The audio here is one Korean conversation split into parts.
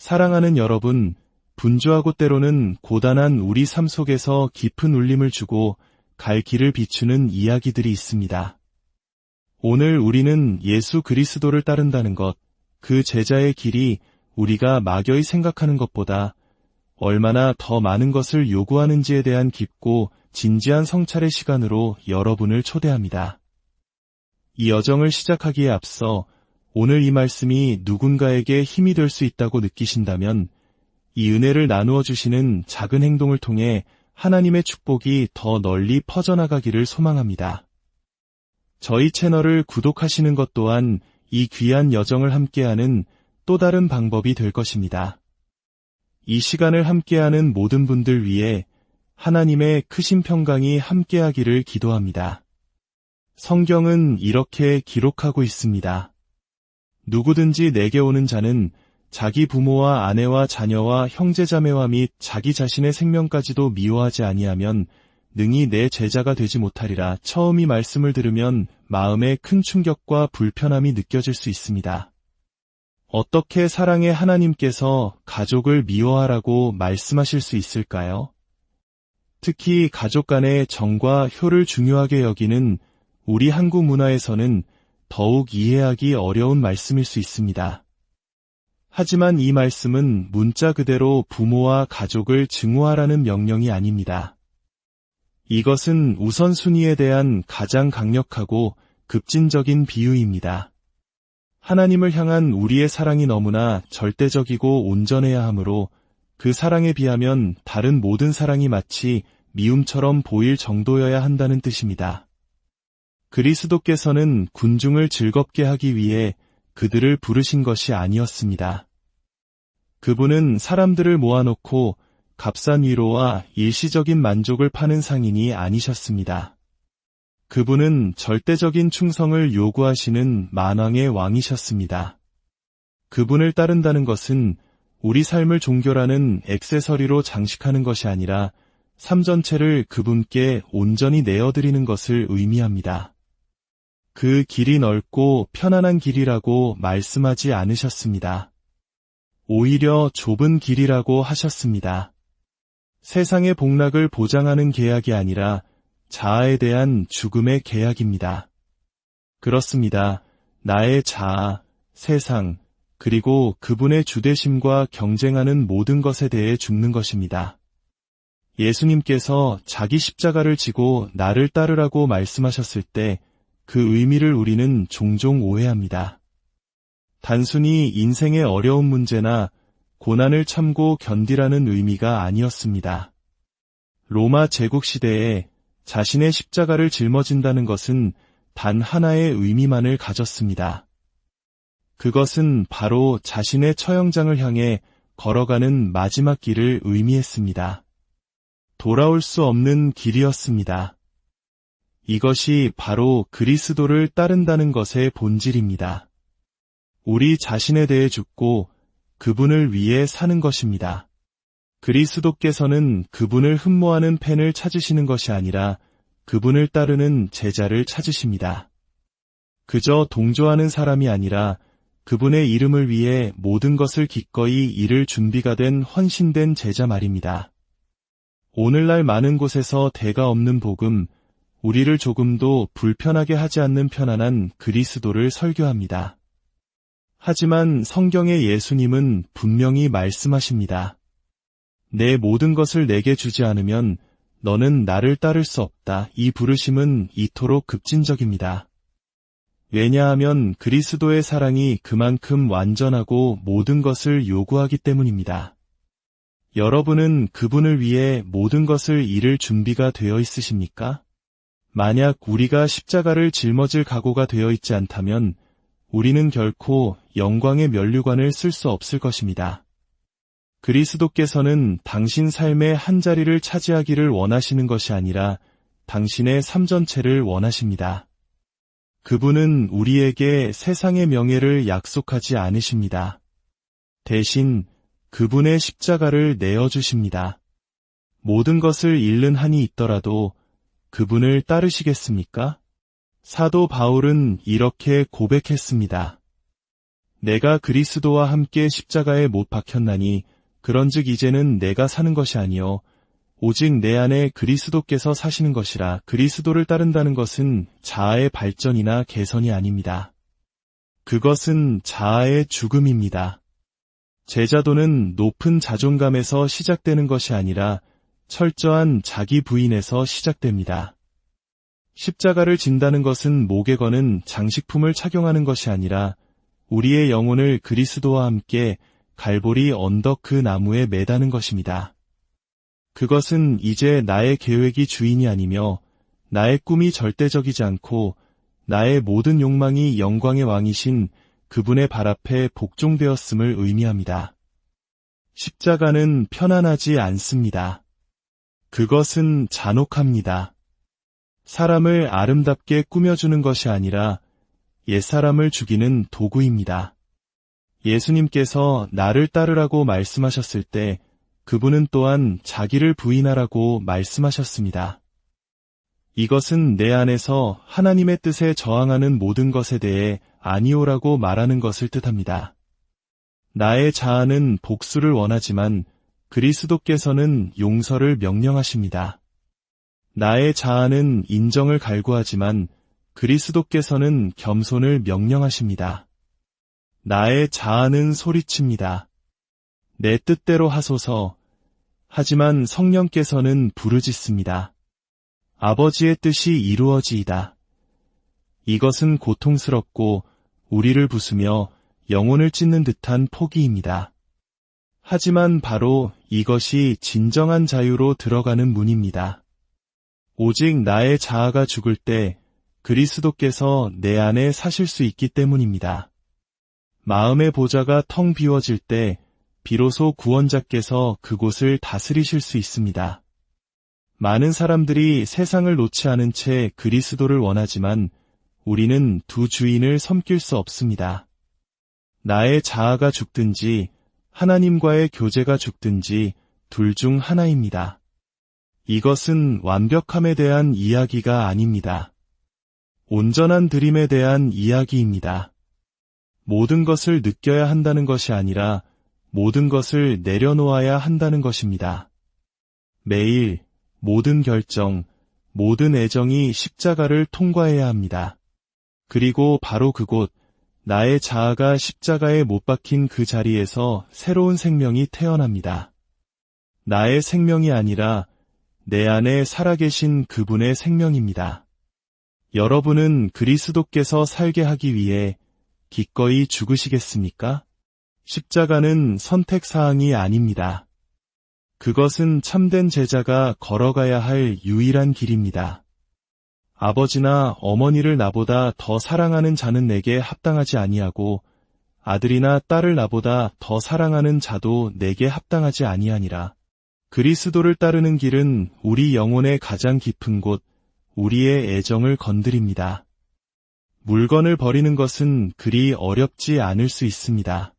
사랑하는 여러분, 분주하고 때로는 고단한 우리 삶 속에서 깊은 울림을 주고 갈 길을 비추는 이야기들이 있습니다. 오늘 우리는 예수 그리스도를 따른다는 것, 그 제자의 길이 우리가 막연히 생각하는 것보다 얼마나 더 많은 것을 요구하는지에 대한 깊고 진지한 성찰의 시간으로 여러분을 초대합니다. 이 여정을 시작하기에 앞서 오늘 이 말씀이 누군가에게 힘이 될 수 있다고 느끼신다면 이 은혜를 나누어 주시는 작은 행동을 통해 하나님의 축복이 더 널리 퍼져나가기를 소망합니다. 저희 채널을 구독하시는 것 또한 이 귀한 여정을 함께하는 또 다른 방법이 될 것입니다. 이 시간을 함께하는 모든 분들 위해 하나님의 크신 평강이 함께하기를 기도합니다. 성경은 이렇게 기록하고 있습니다. 누구든지 내게 오는 자는 자기 부모와 아내와 자녀와 형제자매와 및 자기 자신의 생명까지도 미워하지 아니하면 능히 내 제자가 되지 못하리라. 처음 이 말씀을 들으면 마음에 큰 충격과 불편함이 느껴질 수 있습니다. 어떻게 사랑의 하나님께서 가족을 미워하라고 말씀하실 수 있을까요? 특히 가족 간의 정과 효를 중요하게 여기는 우리 한국 문화에서는 더욱 이해하기 어려운 말씀일 수 있습니다. 하지만 이 말씀은 문자 그대로 부모와 가족을 증오하라는 명령이 아닙니다. 이것은 우선순위에 대한 가장 강력하고 급진적인 비유입니다. 하나님을 향한 우리의 사랑이 너무나 절대적이고 온전해야 하므로 그 사랑에 비하면 다른 모든 사랑이 마치 미움처럼 보일 정도여야 한다는 뜻입니다. 그리스도께서는 군중을 즐겁게 하기 위해 그들을 부르신 것이 아니었습니다. 그분은 사람들을 모아놓고 값싼 위로와 일시적인 만족을 파는 상인이 아니셨습니다. 그분은 절대적인 충성을 요구하시는 만왕의 왕이셨습니다. 그분을 따른다는 것은 우리 삶을 종교라는 액세서리로 장식하는 것이 아니라 삶 전체를 그분께 온전히 내어드리는 것을 의미합니다. 그 길이 넓고 편안한 길이라고 말씀하지 않으셨습니다. 오히려 좁은 길이라고 하셨습니다. 세상의 복락을 보장하는 계약이 아니라 자아에 대한 죽음의 계약입니다. 그렇습니다. 나의 자아, 세상, 그리고 그분의 주대심과 경쟁하는 모든 것에 대해 죽는 것입니다. 예수님께서 자기 십자가를 지고 나를 따르라고 말씀하셨을 때 그 의미를 우리는 종종 오해합니다. 단순히 인생의 어려운 문제나 고난을 참고 견디라는 의미가 아니었습니다. 로마 제국 시대에 자신의 십자가를 짊어진다는 것은 단 하나의 의미만을 가졌습니다. 그것은 바로 자신의 처형장을 향해 걸어가는 마지막 길을 의미했습니다. 돌아올 수 없는 길이었습니다. 이것이 바로 그리스도를 따른다는 것의 본질입니다. 우리 자신에 대해 죽고 그분을 위해 사는 것입니다. 그리스도께서는 그분을 흠모하는 팬을 찾으시는 것이 아니라 그분을 따르는 제자를 찾으십니다. 그저 동조하는 사람이 아니라 그분의 이름을 위해 모든 것을 기꺼이 이룰 준비가 된 헌신된 제자 말입니다. 오늘날 많은 곳에서 대가 없는 복음, 우리를 조금도 불편하게 하지 않는 편안한 그리스도를 설교합니다. 하지만 성경의 예수님은 분명히 말씀하십니다. 내 모든 것을 내게 주지 않으면 너는 나를 따를 수 없다. 이 부르심은 이토록 급진적입니다. 왜냐하면 그리스도의 사랑이 그만큼 완전하고 모든 것을 요구하기 때문입니다. 여러분은 그분을 위해 모든 것을 이룰 준비가 되어 있으십니까? 만약 우리가 십자가를 짊어질 각오가 되어 있지 않다면 우리는 결코 영광의 면류관을 쓸 수 없을 것입니다. 그리스도께서는 당신 삶의 한 자리를 차지하기를 원하시는 것이 아니라 당신의 삶 전체를 원하십니다. 그분은 우리에게 세상의 명예를 약속하지 않으십니다. 대신 그분의 십자가를 내어주십니다. 모든 것을 잃는 한이 있더라도 그분을 따르시겠습니까? 사도 바울은 이렇게 고백했습니다. 내가 그리스도와 함께 십자가에 못 박혔나니 그런즉 이제는 내가 사는 것이 아니요 오직 내 안에 그리스도께서 사시는 것이라. 그리스도를 따른다는 것은 자아의 발전이나 개선이 아닙니다. 그것은 자아의 죽음입니다. 제자도는 높은 자존감에서 시작되는 것이 아니라 철저한 자기 부인에서 시작됩니다. 십자가를 진다는 것은 목에 거는 장식품을 착용하는 것이 아니라 우리의 영혼을 그리스도와 함께 갈보리 언덕 그 나무에 매다는 것입니다. 그것은 이제 나의 계획이 주인이 아니며 나의 꿈이 절대적이지 않고 나의 모든 욕망이 영광의 왕이신 그분의 발 앞에 복종되었음을 의미합니다. 십자가는 편안하지 않습니다. 그것은 잔혹합니다. 사람을 아름답게 꾸며주는 것이 아니라 옛사람을 죽이는 도구입니다. 예수님께서 나를 따르라고 말씀하셨을 때 그분은 또한 자기를 부인하라고 말씀하셨습니다. 이것은 내 안에서 하나님의 뜻에 저항하는 모든 것에 대해 아니오라고 말하는 것을 뜻합니다. 나의 자아는 복수를 원하지만 그리스도께서는 용서를 명령하십니다. 나의 자아는 인정을 갈구하지만 그리스도께서는 겸손을 명령하십니다. 나의 자아는 소리칩니다. 내 뜻대로 하소서. 하지만 성령께서는 부르짖습니다. 아버지의 뜻이 이루어지이다. 이것은 고통스럽고 우리를 부수며 영혼을 찢는 듯한 포기입니다. 하지만 바로 이것이 진정한 자유로 들어가는 문입니다. 오직 나의 자아가 죽을 때 그리스도께서 내 안에 사실 수 있기 때문입니다. 마음의 보좌가 텅 비워질 때 비로소 구원자께서 그곳을 다스리실 수 있습니다. 많은 사람들이 세상을 놓지 않은 채 그리스도를 원하지만 우리는 두 주인을 섬길 수 없습니다. 나의 자아가 죽든지 하나님과의 교제가 죽든지 둘 중 하나입니다. 이것은 완벽함에 대한 이야기가 아닙니다. 온전한 드림에 대한 이야기입니다. 모든 것을 느껴야 한다는 것이 아니라 모든 것을 내려놓아야 한다는 것입니다. 매일, 모든 결정, 모든 애정이 십자가를 통과해야 합니다. 그리고 바로 그곳, 나의 자아가 십자가에 못 박힌 그 자리에서 새로운 생명이 태어납니다. 나의 생명이 아니라 내 안에 살아계신 그분의 생명입니다. 여러분은 그리스도께서 살게 하기 위해 기꺼이 죽으시겠습니까? 십자가는 선택사항이 아닙니다. 그것은 참된 제자가 걸어가야 할 유일한 길입니다. 아버지나 어머니를 나보다 더 사랑하는 자는 내게 합당하지 아니하고 아들이나 딸을 나보다 더 사랑하는 자도 내게 합당하지 아니하니라. 그리스도를 따르는 길은 우리 영혼의 가장 깊은 곳, 우리의 애정을 건드립니다. 물건을 버리는 것은 그리 어렵지 않을 수 있습니다.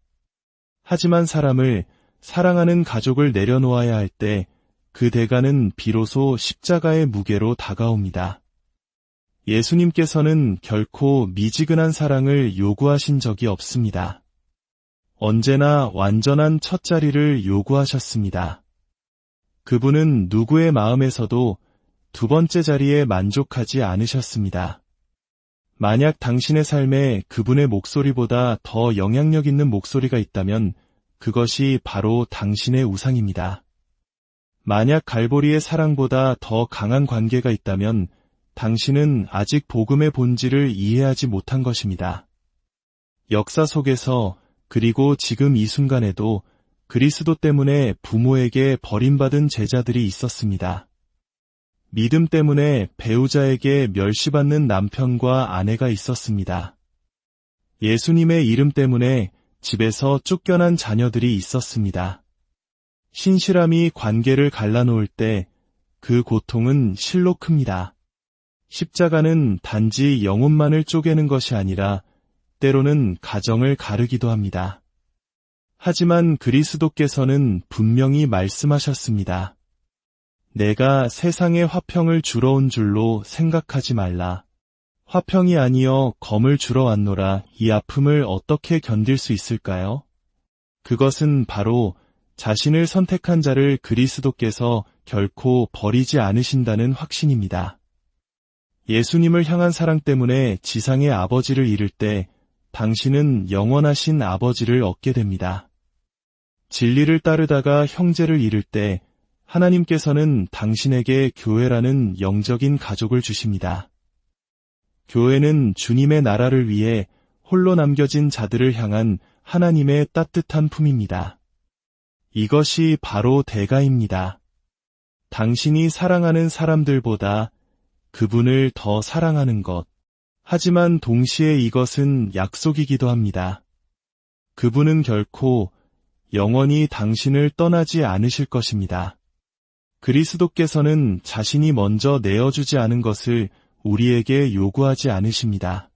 하지만 사람을, 사랑하는 가족을 내려놓아야 할 때 그 대가는 비로소 십자가의 무게로 다가옵니다. 예수님께서는 결코 미지근한 사랑을 요구하신 적이 없습니다. 언제나 완전한 첫자리를 요구하셨습니다. 그분은 누구의 마음에서도 두 번째 자리에 만족하지 않으셨습니다. 만약 당신의 삶에 그분의 목소리보다 더 영향력 있는 목소리가 있다면 그것이 바로 당신의 우상입니다. 만약 갈보리의 사랑보다 더 강한 관계가 있다면 당신은 아직 복음의 본질을 이해하지 못한 것입니다. 역사 속에서 그리고 지금 이 순간에도 그리스도 때문에 부모에게 버림받은 제자들이 있었습니다. 믿음 때문에 배우자에게 멸시받는 남편과 아내가 있었습니다. 예수님의 이름 때문에 집에서 쫓겨난 자녀들이 있었습니다. 신실함이 관계를 갈라놓을 때 그 고통은 실로 큽니다. 십자가는 단지 영혼만을 쪼개는 것이 아니라 때로는 가정을 가르기도 합니다. 하지만 그리스도께서는 분명히 말씀하셨습니다. 내가 세상에 화평을 주러 온 줄로 생각하지 말라. 화평이 아니여 검을 주러 왔노라. 이 아픔을 어떻게 견딜 수 있을까요? 그것은 바로 자신을 선택한 자를 그리스도께서 결코 버리지 않으신다는 확신입니다. 예수님을 향한 사랑 때문에 지상의 아버지를 잃을 때 당신은 영원하신 아버지를 얻게 됩니다. 진리를 따르다가 형제를 잃을 때 하나님께서는 당신에게 교회라는 영적인 가족을 주십니다. 교회는 주님의 나라를 위해 홀로 남겨진 자들을 향한 하나님의 따뜻한 품입니다. 이것이 바로 대가입니다. 당신이 사랑하는 사람들보다 그분을 더 사랑하는 것. 하지만 동시에 이것은 약속이기도 합니다. 그분은 결코 영원히 당신을 떠나지 않으실 것입니다. 그리스도께서는 자신이 먼저 내어주지 않은 것을 우리에게 요구하지 않으십니다.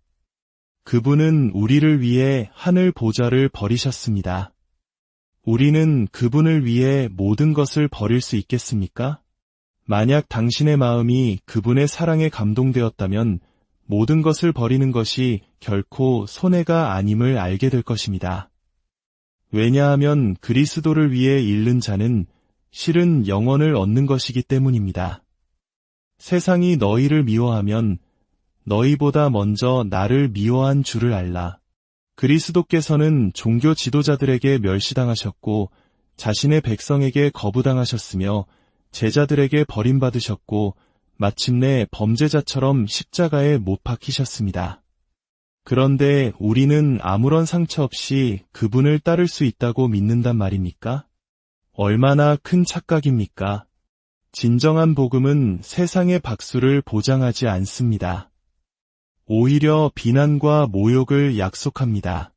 그분은 우리를 위해 하늘 보좌를 버리셨습니다. 우리는 그분을 위해 모든 것을 버릴 수 있겠습니까? 만약 당신의 마음이 그분의 사랑에 감동되었다면 모든 것을 버리는 것이 결코 손해가 아님을 알게 될 것입니다. 왜냐하면 그리스도를 위해 잃는 자는 실은 영원을 얻는 것이기 때문입니다. 세상이 너희를 미워하면 너희보다 먼저 나를 미워한 줄을 알라. 그리스도께서는 종교 지도자들에게 멸시당하셨고 자신의 백성에게 거부당하셨으며 제자들에게 버림받으셨고 마침내 범죄자처럼 십자가에 못 박히셨습니다. 그런데 우리는 아무런 상처 없이 그분을 따를 수 있다고 믿는단 말입니까? 얼마나 큰 착각입니까? 진정한 복음은 세상의 박수를 보장하지 않습니다. 오히려 비난과 모욕을 약속합니다.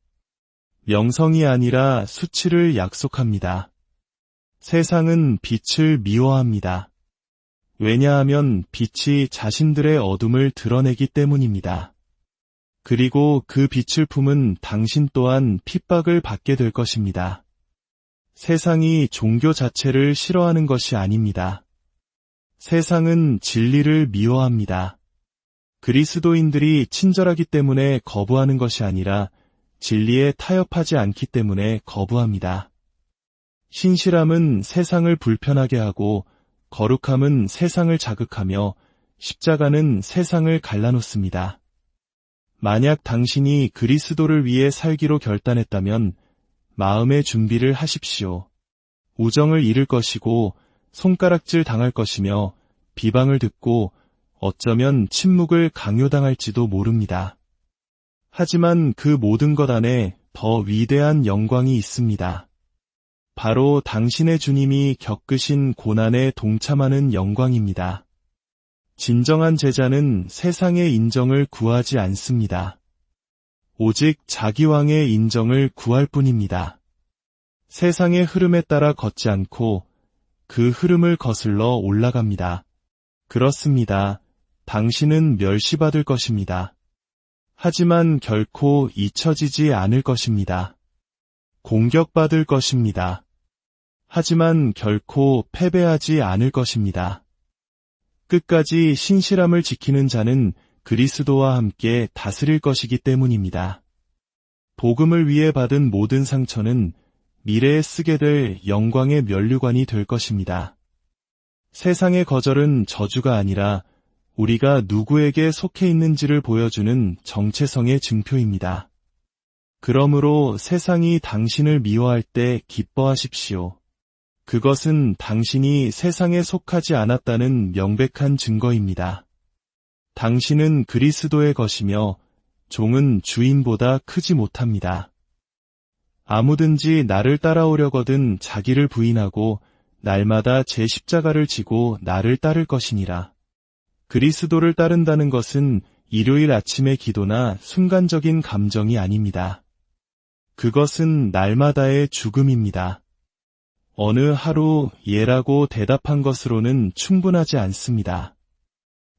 명성이 아니라 수치를 약속합니다. 세상은 빛을 미워합니다. 왜냐하면 빛이 자신들의 어둠을 드러내기 때문입니다. 그리고 그 빛을 품은 당신 또한 핍박을 받게 될 것입니다. 세상이 종교 자체를 싫어하는 것이 아닙니다. 세상은 진리를 미워합니다. 그리스도인들이 친절하기 때문에 거부하는 것이 아니라 진리에 타협하지 않기 때문에 거부합니다. 신실함은 세상을 불편하게 하고 거룩함은 세상을 자극하며 십자가는 세상을 갈라놓습니다. 만약 당신이 그리스도를 위해 살기로 결단했다면 마음의 준비를 하십시오. 우정을 잃을 것이고 손가락질 당할 것이며 비방을 듣고 어쩌면 침묵을 강요당할지도 모릅니다. 하지만 그 모든 것 안에 더 위대한 영광이 있습니다. 바로 당신의 주님이 겪으신 고난에 동참하는 영광입니다. 진정한 제자는 세상의 인정을 구하지 않습니다. 오직 자기 왕의 인정을 구할 뿐입니다. 세상의 흐름에 따라 걷지 않고 그 흐름을 거슬러 올라갑니다. 그렇습니다. 당신은 멸시받을 것입니다. 하지만 결코 잊혀지지 않을 것입니다. 공격받을 것입니다. 하지만 결코 패배하지 않을 것입니다. 끝까지 신실함을 지키는 자는 그리스도와 함께 다스릴 것이기 때문입니다. 복음을 위해 받은 모든 상처는 미래에 쓰게 될 영광의 면류관이 될 것입니다. 세상의 거절은 저주가 아니라 우리가 누구에게 속해 있는지를 보여주는 정체성의 증표입니다. 그러므로 세상이 당신을 미워할 때 기뻐하십시오. 그것은 당신이 세상에 속하지 않았다는 명백한 증거입니다. 당신은 그리스도의 것이며 종은 주인보다 크지 못합니다. 아무든지 나를 따라오려거든 자기를 부인하고 날마다 제 십자가를 지고 나를 따를 것이니라. 그리스도를 따른다는 것은 일요일 아침의 기도나 순간적인 감정이 아닙니다. 그것은 날마다의 죽음입니다. 어느 하루 예라고 대답한 것으로는 충분하지 않습니다.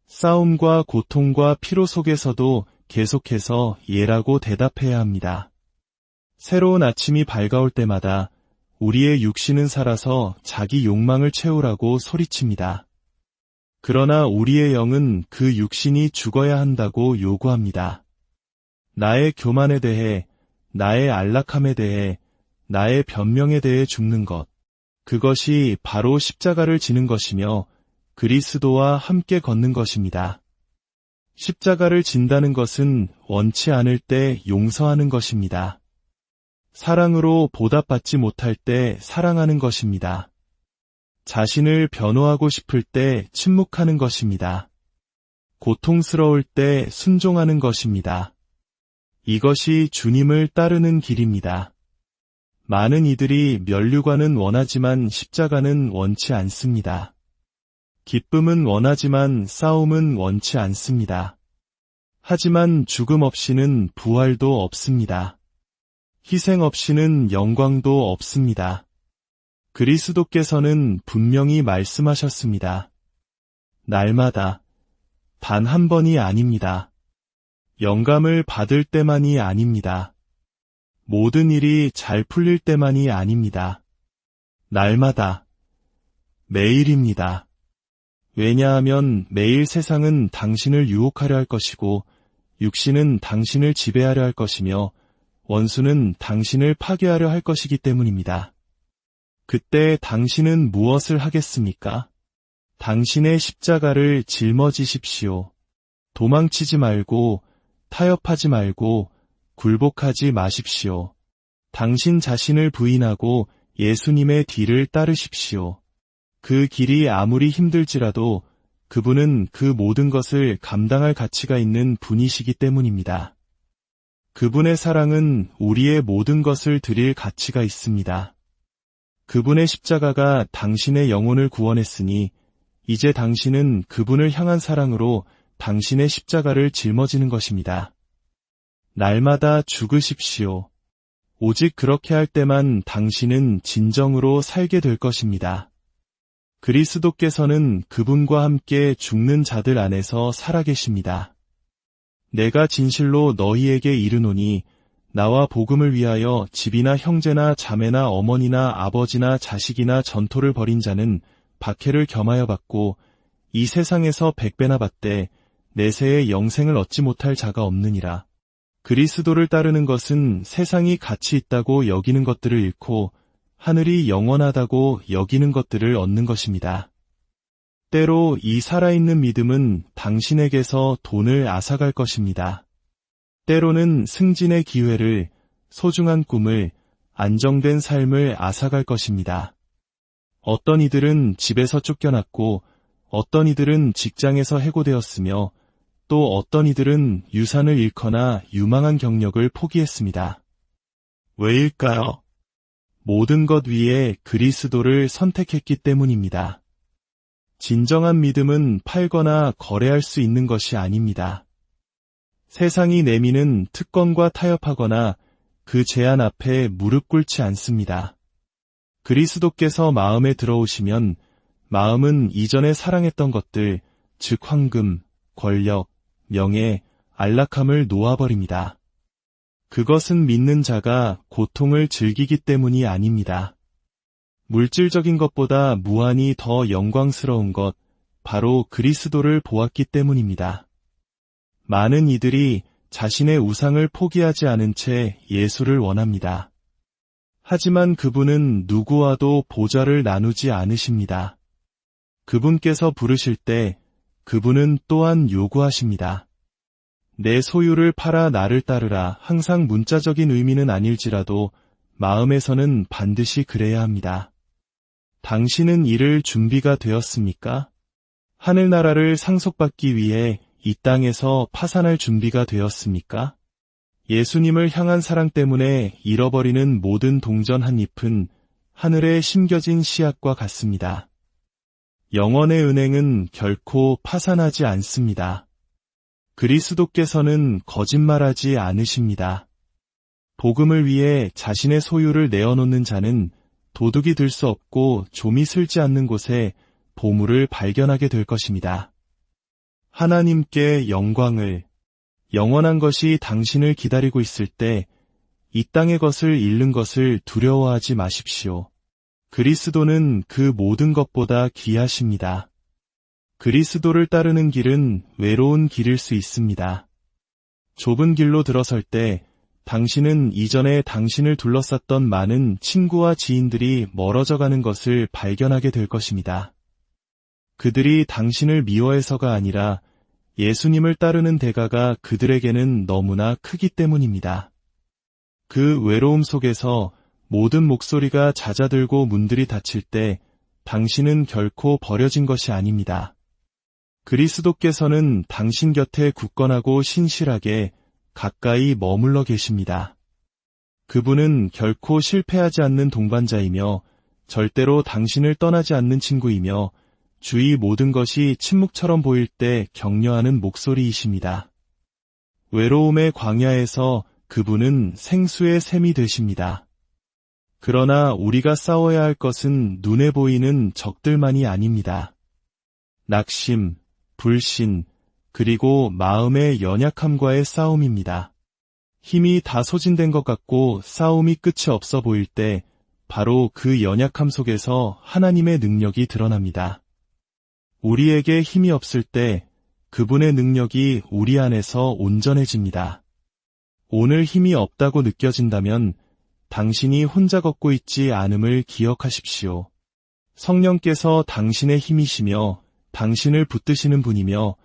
싸움과 고통과 피로 속에서도 계속해서 예라고 대답해야 합니다. 새로운 아침이 밝아올 때마다 우리의 육신은 살아서 자기 욕망을 채우라고 소리칩니다. 그러나 우리의 영은 그 육신이 죽어야 한다고 요구합니다. 나의 교만에 대해, 나의 안락함에 대해, 나의 변명에 대해 죽는 것. 그것이 바로 십자가를 지는 것이며 그리스도와 함께 걷는 것입니다. 십자가를 진다는 것은 원치 않을 때 용서하는 것입니다. 사랑으로 보답받지 못할 때 사랑하는 것입니다. 자신을 변호하고 싶을 때 침묵하는 것입니다. 고통스러울 때 순종하는 것입니다. 이것이 주님을 따르는 길입니다. 많은 이들이 면류관은 원하지만 십자가는 원치 않습니다. 기쁨은 원하지만 싸움은 원치 않습니다. 하지만 죽음 없이는 부활도 없습니다. 희생 없이는 영광도 없습니다. 그리스도께서는 분명히 말씀하셨습니다. 날마다, 단 한 번이 아닙니다. 영감을 받을 때만이 아닙니다. 모든 일이 잘 풀릴 때만이 아닙니다. 날마다, 매일입니다. 왜냐하면 매일 세상은 당신을 유혹하려 할 것이고, 육신은 당신을 지배하려 할 것이며, 원수는 당신을 파괴하려 할 것이기 때문입니다. 그때 당신은 무엇을 하겠습니까? 당신의 십자가를 짊어지십시오. 도망치지 말고, 타협하지 말고, 굴복하지 마십시오. 당신 자신을 부인하고 예수님의 뒤를 따르십시오. 그 길이 아무리 힘들지라도 그분은 그 모든 것을 감당할 가치가 있는 분이시기 때문입니다. 그분의 사랑은 우리의 모든 것을 드릴 가치가 있습니다. 그분의 십자가가 당신의 영혼을 구원했으니 이제 당신은 그분을 향한 사랑으로 당신의 십자가를 짊어지는 것입니다. 날마다 죽으십시오. 오직 그렇게 할 때만 당신은 진정으로 살게 될 것입니다. 그리스도께서는 그분과 함께 죽는 자들 안에서 살아계십니다. 내가 진실로 너희에게 이르노니 나와 복음을 위하여 집이나 형제나 자매나 어머니나 아버지나 자식이나 전토를 벌인 자는 박해를 겸하여 받고 이 세상에서 100배나 받되 내세에 영생을 얻지 못할 자가 없느니라. 그리스도를 따르는 것은 세상이 가치 있다고 여기는 것들을 잃고 하늘이 영원하다고 여기는 것들을 얻는 것입니다. 때로 이 살아있는 믿음은 당신에게서 돈을 앗아갈 것입니다. 때로는 승진의 기회를, 소중한 꿈을, 안정된 삶을 앗아갈 것입니다. 어떤 이들은 집에서 쫓겨났고 어떤 이들은 직장에서 해고되었으며 또 어떤 이들은 유산을 잃거나 유망한 경력을 포기했습니다. 왜일까요? 모든 것 위에 그리스도를 선택했기 때문입니다. 진정한 믿음은 팔거나 거래할 수 있는 것이 아닙니다. 세상이 내미는 특권과 타협하거나 그 제한 앞에 무릎 꿇지 않습니다. 그리스도께서 마음에 들어오시면 마음은 이전에 사랑했던 것들, 즉 황금, 권력, 명예, 안락함을 놓아버립니다. 그것은 믿는 자가 고통을 즐기기 때문이 아닙니다. 물질적인 것보다 무한히 더 영광스러운 것, 바로 그리스도를 보았기 때문입니다. 많은 이들이 자신의 우상을 포기하지 않은 채 예수를 원합니다. 하지만 그분은 누구와도 보좌를 나누지 않으십니다. 그분께서 부르실 때 그분은 또한 요구하십니다. 내 소유를 팔아 나를 따르라. 항상 문자적인 의미는 아닐지라도 마음에서는 반드시 그래야 합니다. 당신은 이를 준비가 되었습니까? 하늘나라를 상속받기 위해 이 땅에서 파산할 준비가 되었습니까? 예수님을 향한 사랑 때문에 잃어버리는 모든 동전 한 잎은 하늘에 심겨진 씨앗과 같습니다. 영원의 은행은 결코 파산하지 않습니다. 그리스도께서는 거짓말하지 않으십니다. 복음을 위해 자신의 소유를 내어놓는 자는 도둑이 들 수 없고 좀이 슬지 않는 곳에 보물을 발견하게 될 것입니다. 하나님께 영광을, 영원한 것이 당신을 기다리고 있을 때 이 땅의 것을 잃는 것을 두려워하지 마십시오. 그리스도는 그 모든 것보다 귀하십니다. 그리스도를 따르는 길은 외로운 길일 수 있습니다. 좁은 길로 들어설 때 당신은 이전에 당신을 둘러쌌던 많은 친구와 지인들이 멀어져 가는 것을 발견하게 될 것입니다. 그들이 당신을 미워해서가 아니라 예수님을 따르는 대가가 그들에게는 너무나 크기 때문입니다. 그 외로움 속에서 모든 목소리가 잦아들고 문들이 닫힐 때 당신은 결코 버려진 것이 아닙니다. 그리스도께서는 당신 곁에 굳건하고 신실하게 가까이 머물러 계십니다. 그분은 결코 실패하지 않는 동반자이며 절대로 당신을 떠나지 않는 친구이며 주위 모든 것이 침묵처럼 보일 때 격려하는 목소리이십니다. 외로움의 광야에서 그분은 생수의 샘이 되십니다. 그러나 우리가 싸워야 할 것은 눈에 보이는 적들만이 아닙니다. 낙심, 불신, 그리고 마음의 연약함과의 싸움입니다. 힘이 다 소진된 것 같고 싸움이 끝이 없어 보일 때 바로 그 연약함 속에서 하나님의 능력이 드러납니다. 우리에게 힘이 없을 때 그분의 능력이 우리 안에서 온전해집니다. 오늘 힘이 없다고 느껴진다면 당신이 혼자 걷고 있지 않음을 기억하십시오. 성령께서 당신의 힘이시며 당신을 붙드시는 분이며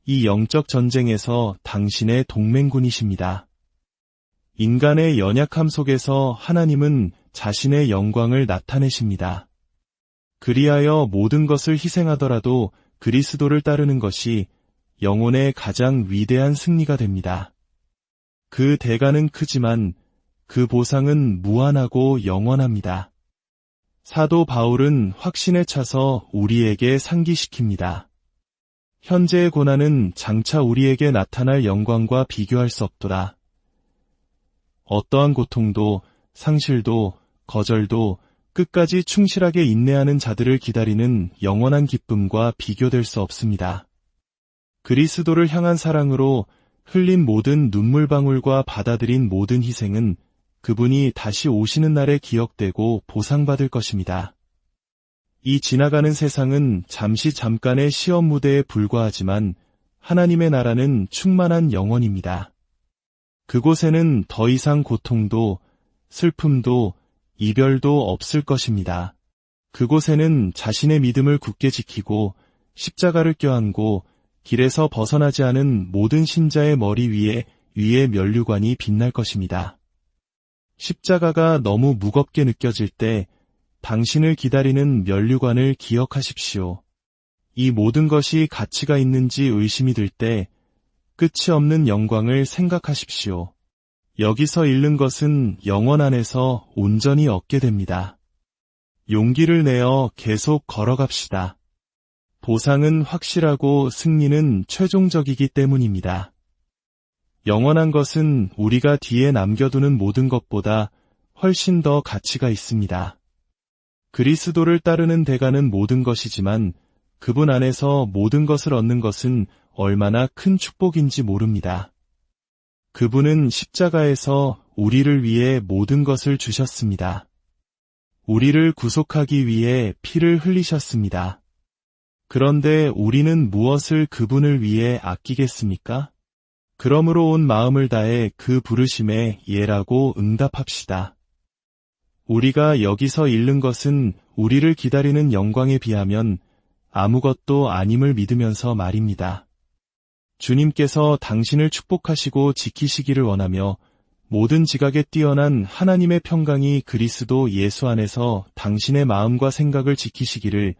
이 영적 전쟁에서 당신의 동맹군이십니다. 인간의 연약함 속에서 하나님은 자신의 영광을 나타내십니다. 그리하여 모든 것을 희생하더라도 그리스도를 따르는 것이 영혼의 가장 위대한 승리가 됩니다. 그 대가는 크지만 그 보상은 무한하고 영원합니다. 사도 바울은 확신에 차서 우리에게 상기시킵니다. 현재의 고난은 장차 우리에게 나타날 영광과 비교할 수 없도다. 어떠한 고통도, 상실도, 거절도 끝까지 충실하게 인내하는 자들을 기다리는 영원한 기쁨과 비교될 수 없습니다. 그리스도를 향한 사랑으로 흘린 모든 눈물방울과 받아들인 모든 희생은 그분이 다시 오시는 날에 기억되고 보상받을 것입니다. 이 지나가는 세상은 잠깐의 시험 무대에 불과하지만 하나님의 나라는 충만한 영원입니다. 그곳에는 더 이상 고통도, 슬픔도, 이별도 없을 것입니다. 그곳에는 자신의 믿음을 굳게 지키고 십자가를 껴안고 길에서 벗어나지 않은 모든 신자의 머리 위에 면류관이 빛날 것입니다. 십자가가 너무 무겁게 느껴질 때 당신을 기다리는 면류관을 기억하십시오. 이 모든 것이 가치가 있는지 의심이 들 때 끝이 없는 영광을 생각하십시오. 여기서 잃는 것은 영원 안에서 온전히 얻게 됩니다. 용기를 내어 계속 걸어갑시다. 보상은 확실하고 승리는 최종적이기 때문입니다. 영원한 것은 우리가 뒤에 남겨두는 모든 것보다 훨씬 더 가치가 있습니다. 그리스도를 따르는 대가는 모든 것이지만 그분 안에서 모든 것을 얻는 것은 얼마나 큰 축복인지 모릅니다. 그분은 십자가에서 우리를 위해 모든 것을 주셨습니다. 우리를 구속하기 위해 피를 흘리셨습니다. 그런데 우리는 무엇을 그분을 위해 아끼겠습니까? 그러므로 온 마음을 다해 그 부르심에 예라고 응답합시다. 우리가 여기서 잃는 것은 우리를 기다리는 영광에 비하면 아무것도 아님을 믿으면서 말입니다. 주님께서 당신을 축복하시고 지키시기를 원하며 모든 지각에 뛰어난 하나님의 평강이 그리스도 예수 안에서 당신의 마음과 생각을 지키시기를